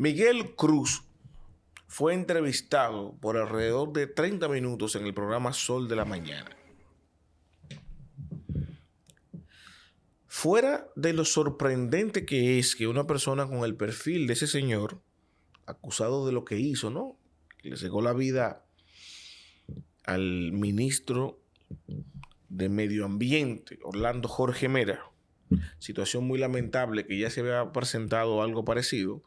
Miguel Cruz fue entrevistado por alrededor de 30 minutos en el programa Sol de la Mañana. Fuera de lo sorprendente que es que una persona con el perfil de ese señor, acusado de lo que hizo, ¿no? Que le cegó la vida al ministro de Medio Ambiente, Orlando Jorge Mera, situación muy lamentable que ya se había presentado algo parecido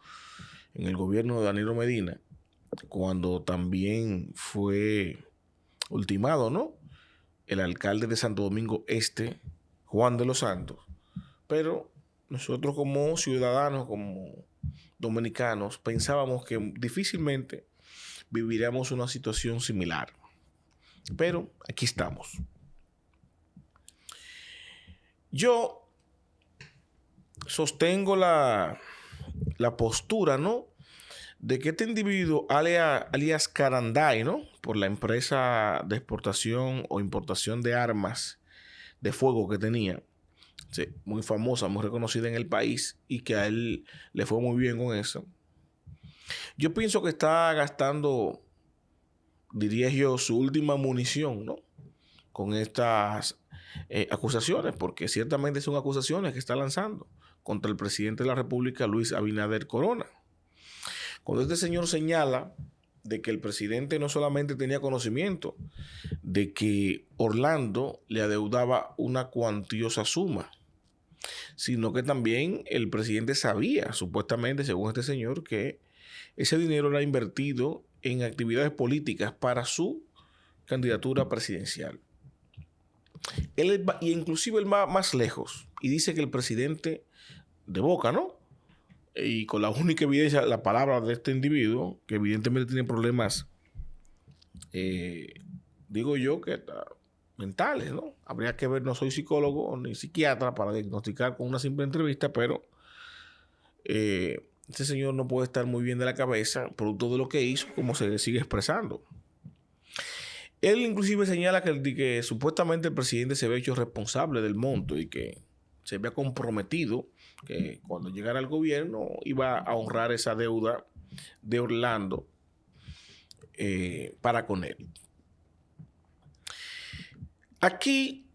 en el gobierno de Danilo Medina, cuando también fue ultimado, ¿no?, el alcalde de Santo Domingo Este, Juan de los Santos. Pero nosotros como ciudadanos, como dominicanos, pensábamos que difícilmente viviríamos una situación similar. Pero aquí estamos. Yo sostengo la postura, ¿no?, de que este individuo, alias Caranday, ¿no?, por la empresa de exportación o importación de armas de fuego que tenía, sí, muy famosa, muy reconocida en el país, y que a él le fue muy bien con eso. Yo pienso que está gastando, diría yo, su última munición, ¿no?, con estas acusaciones, porque ciertamente son acusaciones que está lanzando contra el presidente de la República, Luis Abinader Corona. Cuando este señor señala de que el presidente no solamente tenía conocimiento de que Orlando le adeudaba una cuantiosa suma, sino que también el presidente sabía, supuestamente, según este señor, que ese dinero era invertido en actividades políticas para su candidatura presidencial. Y inclusive él va más lejos y dice que el presidente, de boca, ¿no?, y con la única evidencia, la palabra de este individuo, que evidentemente tiene problemas, digo yo, que mentales, ¿no? Habría que ver, no soy psicólogo ni psiquiatra para diagnosticar con una simple entrevista, pero este señor no puede estar muy bien de la cabeza, producto de lo que hizo, como se sigue expresando. Él inclusive señala que supuestamente el presidente se había hecho responsable del monto y que se había comprometido que cuando llegara al gobierno iba a honrar esa deuda de Orlando para con él. Aquí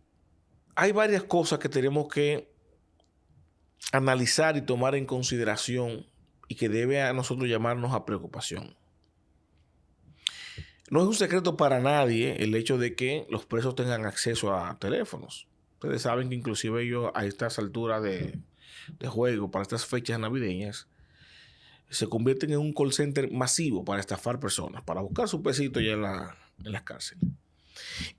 hay varias cosas que tenemos que analizar y tomar en consideración y que debe a nosotros llamarnos a preocupación. No es un secreto para nadie el hecho de que los presos tengan acceso a teléfonos. Ustedes saben que inclusive ellos a estas alturas de juego, para estas fechas navideñas, se convierten en un call center masivo para estafar personas, para buscar su pesito ya en las cárceles.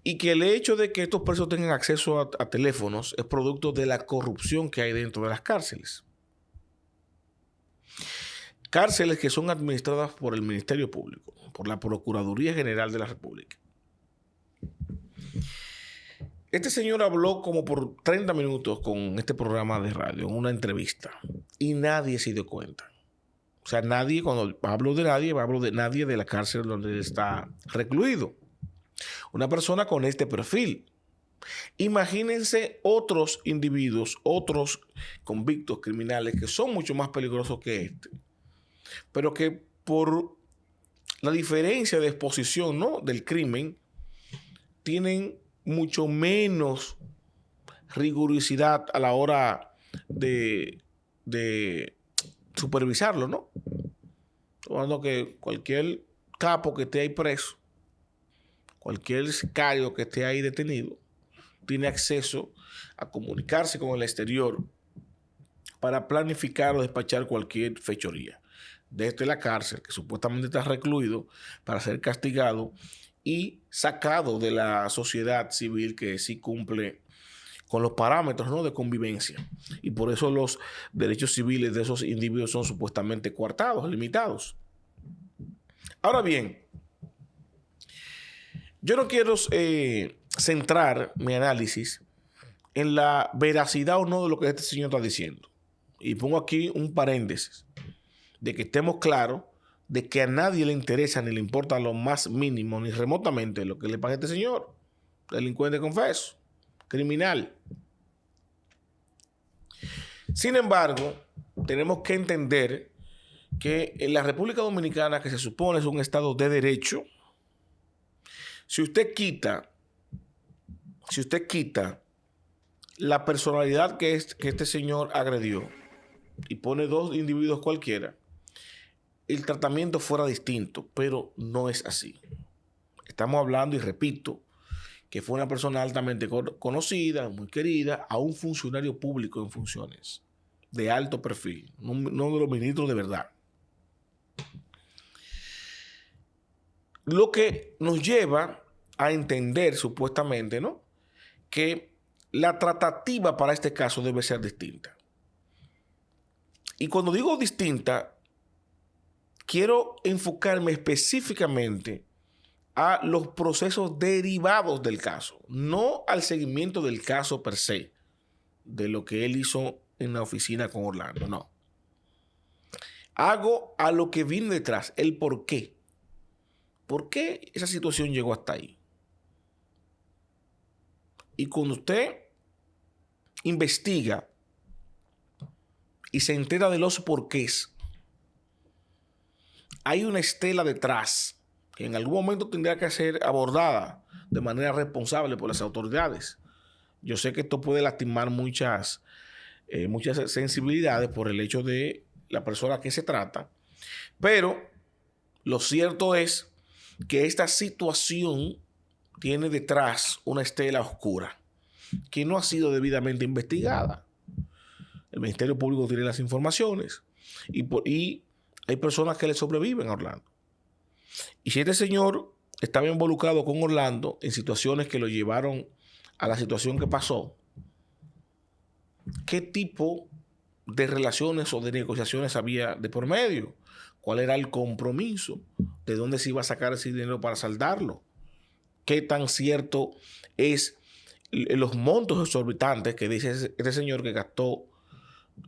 Y que el hecho de que estos presos tengan acceso a teléfonos es producto de la corrupción que hay dentro de las cárceles. Cárceles que son administradas por el Ministerio Público, por la Procuraduría General de la República. Este señor habló como por 30 minutos con este programa de radio, en una entrevista, y nadie se dio cuenta. O sea, nadie, cuando hablo de nadie de la cárcel donde está recluido. Una persona con este perfil. Imagínense otros individuos, otros convictos criminales que son mucho más peligrosos que este, pero que por la diferencia de exposición, ¿no?, del crimen, tienen mucho menos rigurosidad a la hora de supervisarlo, ¿no? Hablando que cualquier capo que esté ahí preso, cualquier sicario que esté ahí detenido, tiene acceso a comunicarse con el exterior para planificar o despachar cualquier fechoría. Desde la cárcel, que supuestamente está recluido, para ser castigado y sacado de la sociedad civil que sí cumple con los parámetros, ¿no?, de convivencia. Y por eso los derechos civiles de esos individuos son supuestamente coartados, limitados. Ahora bien, yo no quiero centrar mi análisis en la veracidad o no de lo que este señor está diciendo. Y pongo aquí un paréntesis, de que estemos claros de que a nadie le interesa ni le importa lo más mínimo, ni remotamente, lo que le paga a este señor, delincuente confeso, criminal. Sin embargo, tenemos que entender que en la República Dominicana, que se supone es un estado de derecho, si usted quita la personalidad que este señor agredió y pone dos individuos cualquiera, el tratamiento fuera distinto, pero no es así. Estamos hablando, y repito, que fue una persona altamente conocida, muy querida, a un funcionario público en funciones de alto perfil, no de los ministros de verdad. Lo que nos lleva a entender, supuestamente, ¿no?, que la tratativa para este caso debe ser distinta. Y cuando digo distinta, quiero enfocarme específicamente a los procesos derivados del caso, no al seguimiento del caso per se, de lo que él hizo en la oficina con Orlando, no. Hago a lo que viene detrás, el por qué. ¿Por qué esa situación llegó hasta ahí? Y cuando usted investiga y se entera de los porqués, hay una estela detrás que en algún momento tendrá que ser abordada de manera responsable por las autoridades. Yo sé que esto puede lastimar muchas sensibilidades por el hecho de la persona que se trata, pero lo cierto es que esta situación tiene detrás una estela oscura que no ha sido debidamente investigada. El Ministerio Público tiene las informaciones y hay personas que le sobreviven a Orlando. Y si este señor estaba involucrado con Orlando en situaciones que lo llevaron a la situación que pasó, ¿qué tipo de relaciones o de negociaciones había de por medio? ¿Cuál era el compromiso? ¿De dónde se iba a sacar ese dinero para saldarlo? ¿Qué tan cierto es los montos exorbitantes que dice este señor que gastó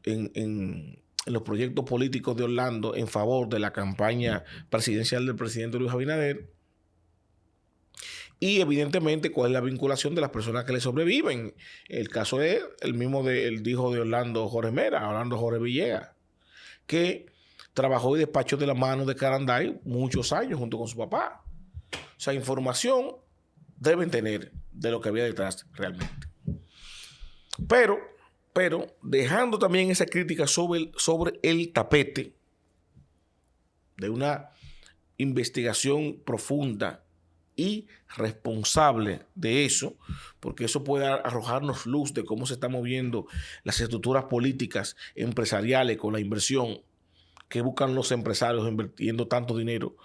en los proyectos políticos de Orlando en favor de la campaña presidencial del presidente Luis Abinader? Y evidentemente cuál es la vinculación de las personas que le sobreviven. El caso es el mismo del hijo de Orlando, Jorge Mera, Orlando Jorge Villegas, que trabajó y despachó de la mano de Caranday muchos años junto con su papá. O sea, información deben tener de lo que había detrás realmente. Pero dejando también esa crítica sobre el tapete de una investigación profunda y responsable de eso, porque eso puede arrojarnos luz de cómo se están moviendo las estructuras políticas, empresariales, con la inversión que buscan los empresarios invirtiendo tanto dinero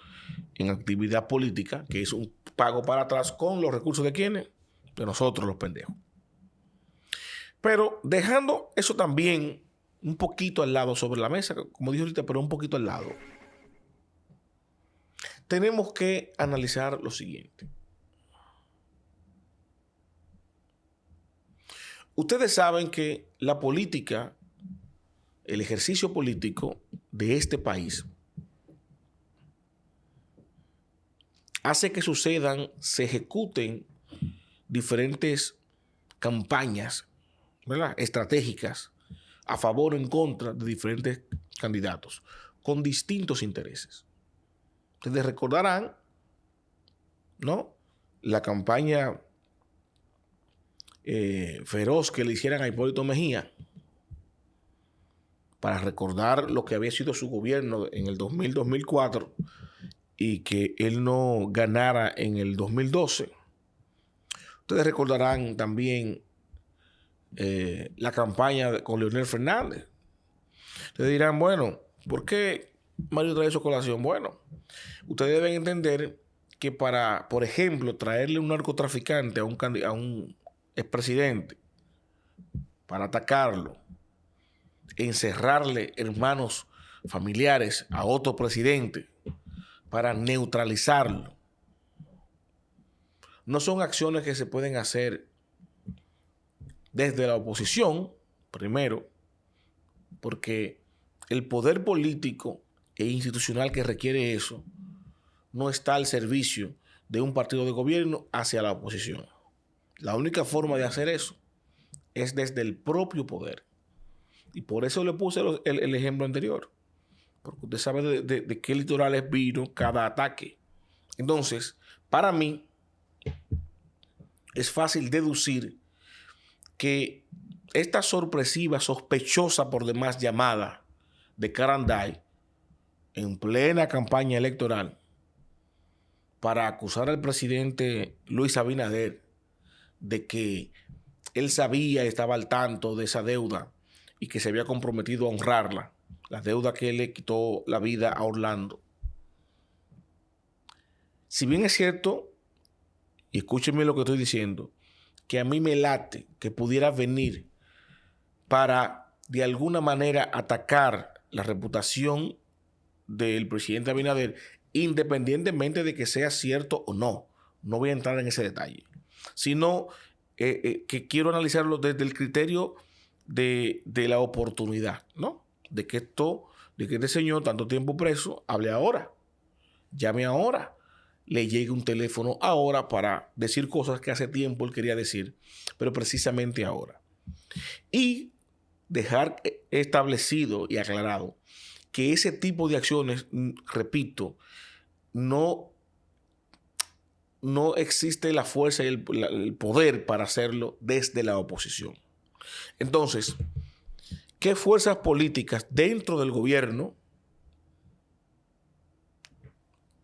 en actividad política, que es un pago para atrás con los recursos de quienes, de nosotros los pendejos. Pero dejando eso también un poquito al lado sobre la mesa, como dije ahorita, pero un poquito al lado, tenemos que analizar lo siguiente. Ustedes saben que la política, el ejercicio político de este país, hace que sucedan, se ejecuten diferentes campañas, ¿verdad?, estratégicas a favor o en contra de diferentes candidatos con distintos intereses. Ustedes recordarán, ¿no?, la campaña feroz que le hicieran a Hipólito Mejía para recordar lo que había sido su gobierno en el 2000-2004 y que él no ganara en el 2012. Ustedes recordarán también la campaña con Leonel Fernández. Ustedes dirán, bueno, ¿por qué Mario trae eso a colación? Bueno, ustedes deben entender que para, por ejemplo, traerle un narcotraficante a un expresidente para atacarlo, encerrarle hermanos familiares a otro presidente para neutralizarlo, no son acciones que se pueden hacer desde la oposición, primero, porque el poder político e institucional que requiere eso no está al servicio de un partido de gobierno hacia la oposición. La única forma de hacer eso es desde el propio poder. Y por eso le puse el ejemplo anterior. porque usted sabe de qué litorales vino cada ataque. Entonces, para mí, es fácil deducir que esta sorpresiva, sospechosa por demás llamada de Caranday en plena campaña electoral para acusar al presidente Luis Abinader de que él sabía y estaba al tanto de esa deuda y que se había comprometido a honrarla, la deuda que le quitó la vida a Orlando. Si bien es cierto, y escúchenme lo que estoy diciendo, que a mí me late que pudiera venir para de alguna manera atacar la reputación del presidente Abinader, independientemente de que sea cierto o no. No voy a entrar en ese detalle, sino que quiero analizarlo desde el criterio de la oportunidad, ¿no? De que este señor, tanto tiempo preso, hable ahora, llame ahora, le llegue un teléfono ahora para decir cosas que hace tiempo él quería decir, pero precisamente ahora. Y dejar establecido y aclarado que ese tipo de acciones, repito, no existe la fuerza y el poder para hacerlo desde la oposición. Entonces, ¿qué fuerzas políticas dentro del gobierno,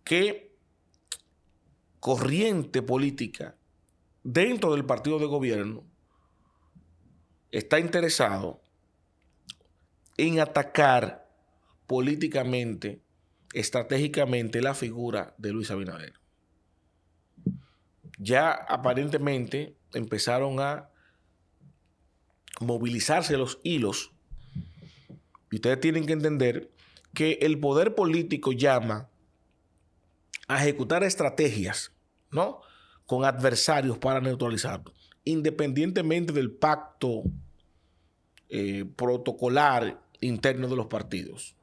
qué corriente política dentro del partido de gobierno está interesado en atacar políticamente, estratégicamente la figura de Luis Abinader? Ya aparentemente empezaron a movilizarse los hilos y ustedes tienen que entender que el poder político llama a ejecutar estrategias, ¿no?, con adversarios para neutralizarlos, independientemente del pacto protocolar interno de los partidos.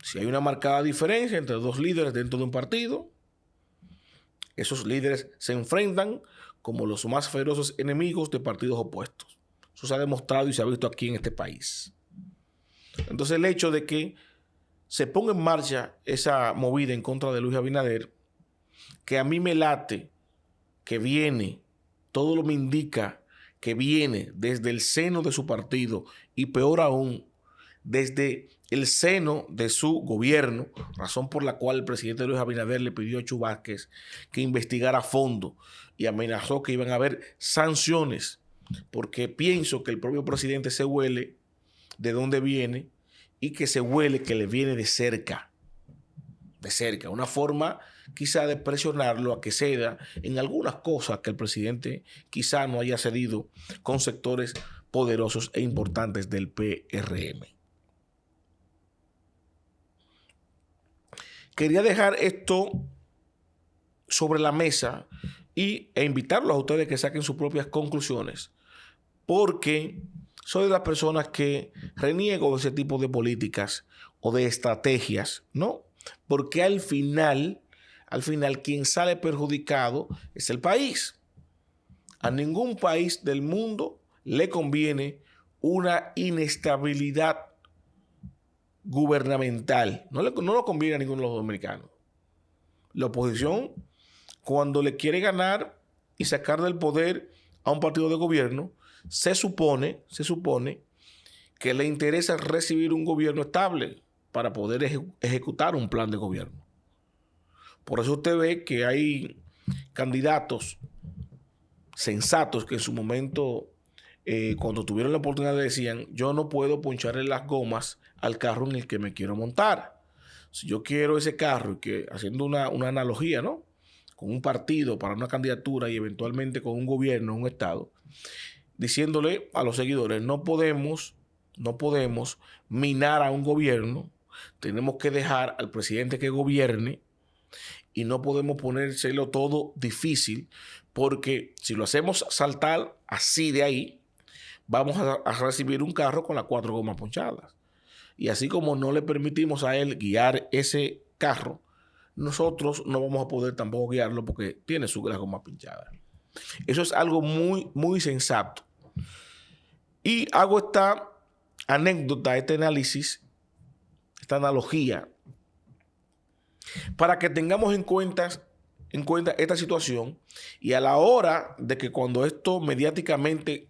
Si hay una marcada diferencia entre dos líderes dentro de un partido, esos líderes se enfrentan como los más feroces enemigos de partidos opuestos. Eso se ha demostrado y se ha visto aquí en este país. Entonces, el hecho de que se ponga en marcha esa movida en contra de Luis Abinader, que a mí me late, que viene, todo lo me indica que viene desde el seno de su partido y peor aún, desde el seno de su gobierno, razón por la cual el presidente Luis Abinader le pidió a Chu Vázquez que investigara a fondo y amenazó que iban a haber sanciones, porque pienso que el propio presidente se huele de dónde viene y que se huele que le viene de cerca, una forma quizá de presionarlo a que ceda en algunas cosas que el presidente quizá no haya cedido con sectores poderosos e importantes del PRM. Quería dejar esto sobre la mesa e invitarlos a ustedes que saquen sus propias conclusiones, porque soy de las personas que reniego de ese tipo de políticas o de estrategias, ¿no? Porque al final, quien sale perjudicado es el país. A ningún país del mundo le conviene una inestabilidad gubernamental. No lo conviene a ninguno de los dominicanos. La oposición, cuando le quiere ganar y sacar del poder a un partido de gobierno, se supone que le interesa recibir un gobierno estable para poder ejecutar un plan de gobierno. Por eso usted ve que hay candidatos sensatos que en su momento, cuando tuvieron la oportunidad, decían: yo no puedo poncharle las gomas al carro en el que me quiero montar. Si yo quiero ese carro, que haciendo una analogía, ¿no?, con un partido para una candidatura y eventualmente con un gobierno, un estado, diciéndole a los seguidores: no podemos minar a un gobierno, tenemos que dejar al presidente que gobierne y no podemos ponérselo todo difícil, porque si lo hacemos saltar así de ahí, vamos a recibir un carro con las 4 gomas ponchadas. Y así como no le permitimos a él guiar ese carro, nosotros no vamos a poder tampoco guiarlo porque tiene las gomas pinchadas. Eso es algo muy, muy sensato. Y hago esta anécdota, este análisis, esta analogía, para que tengamos en cuenta esta situación y a la hora de que cuando esto mediáticamente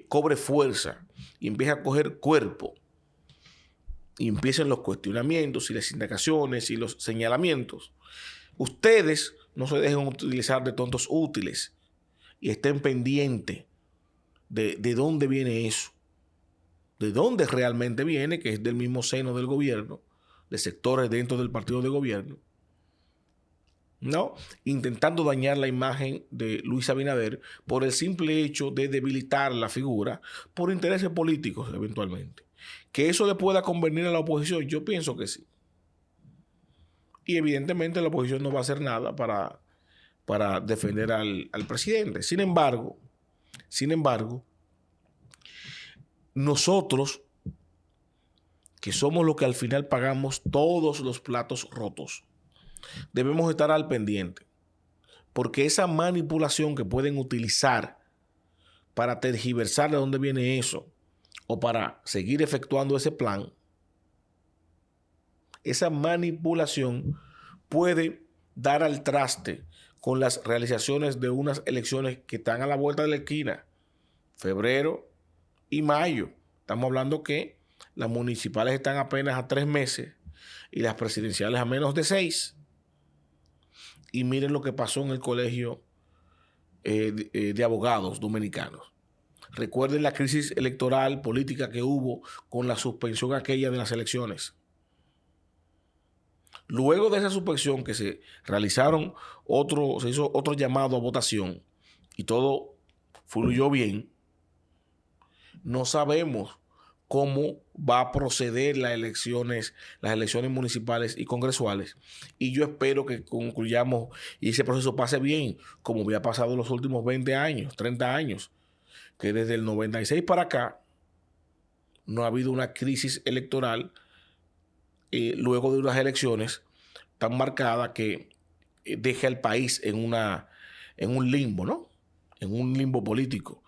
cobre fuerza y empiece a coger cuerpo y empiecen los cuestionamientos y las indagaciones y los señalamientos, ustedes no se dejen utilizar de tontos útiles y estén pendientes de dónde viene eso, de dónde realmente viene, que es del mismo seno del gobierno, de sectores dentro del partido de gobierno, ¿no? Intentando dañar la imagen de Luis Abinader por el simple hecho de debilitar la figura por intereses políticos eventualmente. Que eso le pueda convenir a la oposición, yo pienso que sí. Y evidentemente la oposición no va a hacer nada para defender al presidente. Sin embargo, nosotros, que somos los que al final pagamos todos los platos rotos, debemos estar al pendiente, porque esa manipulación que pueden utilizar para tergiversar de dónde viene eso o para seguir efectuando ese plan, esa manipulación puede dar al traste con las realizaciones de unas elecciones que están a la vuelta de la esquina, febrero y mayo. Estamos hablando que las municipales están apenas a 3 meses y las presidenciales a menos de 6. Y miren lo que pasó en el colegio de abogados dominicanos. Recuerden la crisis electoral política que hubo con la suspensión aquella de las elecciones. Luego de esa suspensión que se realizaron se hizo otro llamado a votación y todo fluyó bien. No sabemos cómo va a proceder las elecciones municipales y congresuales. Y yo espero que concluyamos y ese proceso pase bien, como había pasado los últimos 20 años, 30 años, que desde el 96 para acá no ha habido una crisis electoral luego de unas elecciones tan marcada que deje al país en un limbo, ¿no? En un limbo político.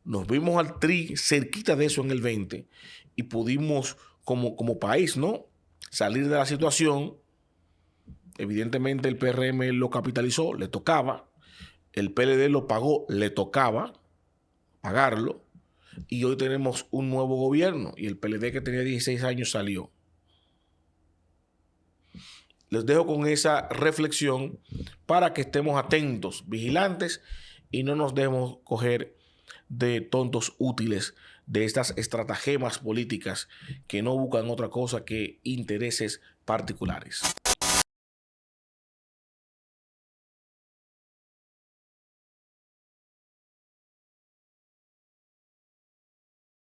Nos vimos al TRI cerquita de eso en el 20 y pudimos como país, ¿no?, salir de la situación. Evidentemente el PRM lo capitalizó, le tocaba. El PLD lo pagó, le tocaba pagarlo. Y hoy tenemos un nuevo gobierno y el PLD que tenía 16 años salió. Les dejo con esa reflexión para que estemos atentos, vigilantes y no nos dejemos coger de tontos útiles de estas estratagemas políticas que no buscan otra cosa que intereses particulares.